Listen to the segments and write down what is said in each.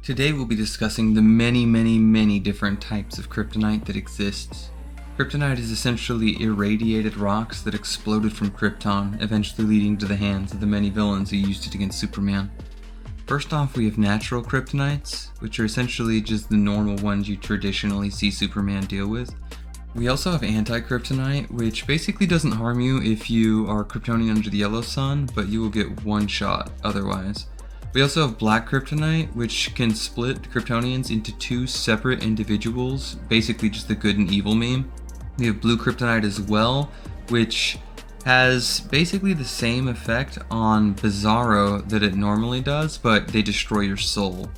Today we'll be discussing the many different types of kryptonite that exists. Kryptonite is essentially irradiated rocks that exploded from Krypton, eventually leading to the hands of the many villains who used it against Superman. First off, we have natural kryptonites, which are essentially just the normal ones you traditionally see Superman deal with. We also have anti-kryptonite, which basically doesn't harm you if you are Kryptonian under the yellow sun, but you will get one shot otherwise. We also have black kryptonite, which can split Kryptonians into two separate individuals, basically just the good and evil meme. We have blue kryptonite as well, which has basically the same effect on Bizarro that it normally does, but they destroy your soul.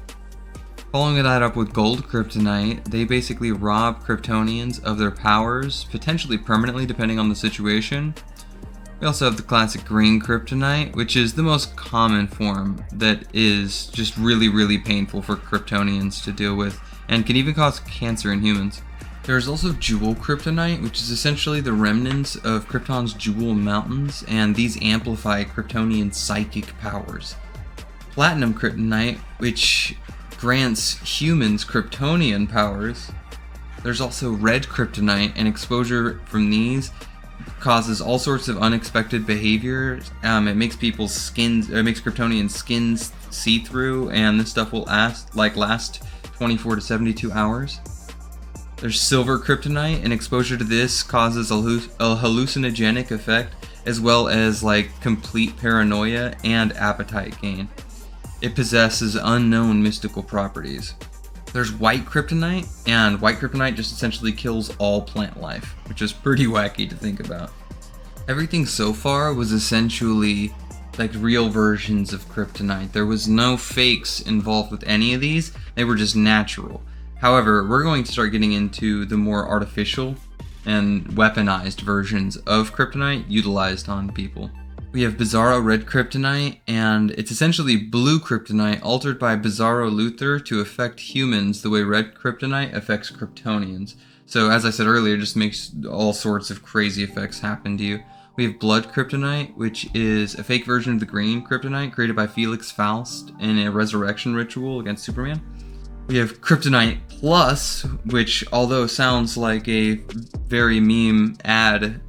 Following that up with gold kryptonite, they basically rob Kryptonians of their powers, potentially permanently depending on the situation. We also have the classic green kryptonite, which is the most common form that is just really painful for Kryptonians to deal with, and can even cause cancer in humans. There is also jewel kryptonite, which is essentially the remnants of Krypton's jewel mountains, and these amplify Kryptonian psychic powers. Platinum kryptonite, which grants humans Kryptonian powers. There's also red kryptonite, and exposure from these causes all sorts of unexpected behavior. It makes people's skins, it makes Kryptonian skins see-through, and this stuff will last 24 to 72 hours. There's silver kryptonite, and exposure to this causes a hallucinogenic effect, as well as complete paranoia and appetite gain. It possesses unknown mystical properties. There's white kryptonite, and white kryptonite just essentially kills all plant life, which is pretty wacky to think about. Everything so far was essentially real versions of kryptonite. There was no fakes involved with any of these, they were just natural. However, we're going to start getting into the more artificial and weaponized versions of kryptonite utilized on people. We have Bizarro red kryptonite, and it's essentially blue kryptonite altered by Bizarro Luthor to affect humans the way red kryptonite affects Kryptonians. So as I said earlier, it just makes all sorts of crazy effects happen to you. We have blood kryptonite, which is a fake version of the green kryptonite created by Felix Faust in a resurrection ritual against Superman. We have Kryptonite Plus, which, although sounds like a very meme ad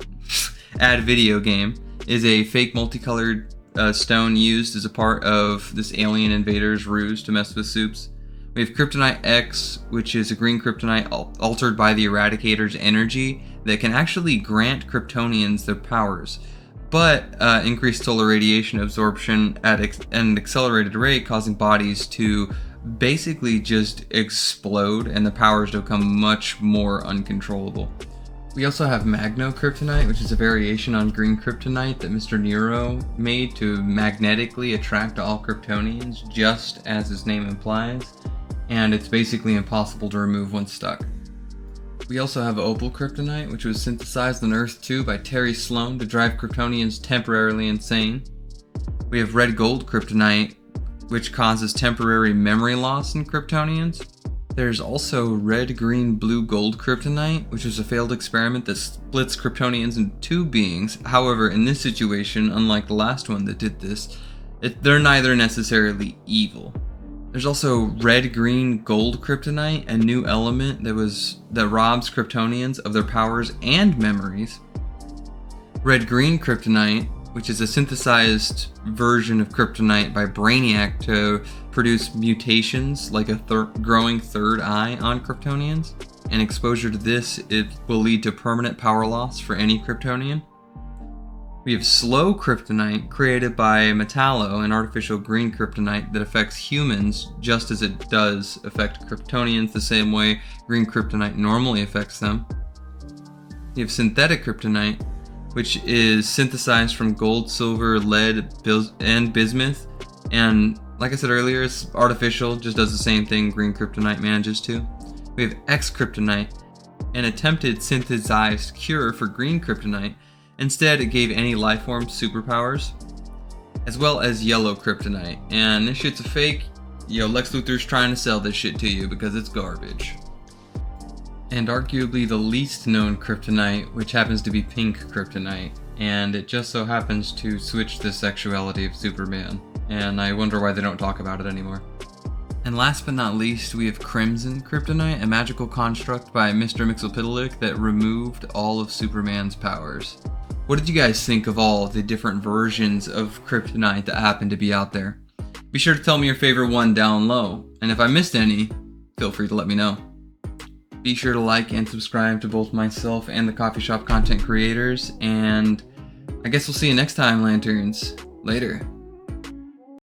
video game, is a fake multicolored stone used as a part of this alien invader's ruse to mess with Supes. We have Kryptonite X, which is a green kryptonite altered by the Eradicator's energy that can actually grant Kryptonians their powers, but increase solar radiation absorption at an accelerated rate, causing bodies to basically just explode and the powers to become much more uncontrollable. We also have Magno Kryptonite, which is a variation on green kryptonite that Mr. Nero made to magnetically attract all Kryptonians, just as his name implies, and it's basically impossible to remove once stuck. We also have Opal Kryptonite, which was synthesized on Earth 2 by Terry Sloan to drive Kryptonians temporarily insane. We have red gold kryptonite, which causes temporary memory loss in Kryptonians. There's also red, green, blue, gold kryptonite, which is a failed experiment that splits Kryptonians into two beings. However, in this situation, unlike the last one that did this, they're neither necessarily evil. There's also red, green, gold kryptonite, a new element that robs Kryptonians of their powers and memories. Red, green kryptonite, which is a synthesized version of kryptonite by Brainiac to produce mutations like a growing third eye on Kryptonians. And exposure to this, it will lead to permanent power loss for any Kryptonian. We have slow kryptonite, created by Metallo, an artificial green kryptonite that affects humans just as it does affect Kryptonians the same way green kryptonite normally affects them. We have synthetic kryptonite, which is synthesized from gold, silver, lead, and bismuth. And like I said earlier, it's artificial, just does the same thing green kryptonite manages to. We have X kryptonite, an attempted synthesized cure for green kryptonite. Instead, it gave any life form superpowers, as well as yellow kryptonite. And this shit's a fake. Lex Luthor's trying to sell this shit to you because it's garbage. And arguably the least known kryptonite, which happens to be pink kryptonite, and it just so happens to switch the sexuality of Superman, and I wonder why they don't talk about it anymore. And last but not least, we have Crimson Kryptonite, a magical construct by Mr. Mxyzptlk that removed all of Superman's powers. What did you guys think of all the different versions of Kryptonite that happen to be out there? Be sure to tell me your favorite one down low, and if I missed any, feel free to let me know. Be sure to like and subscribe to both myself and the coffee shop content creators, and I guess we'll see you next time, Lanterns. Later.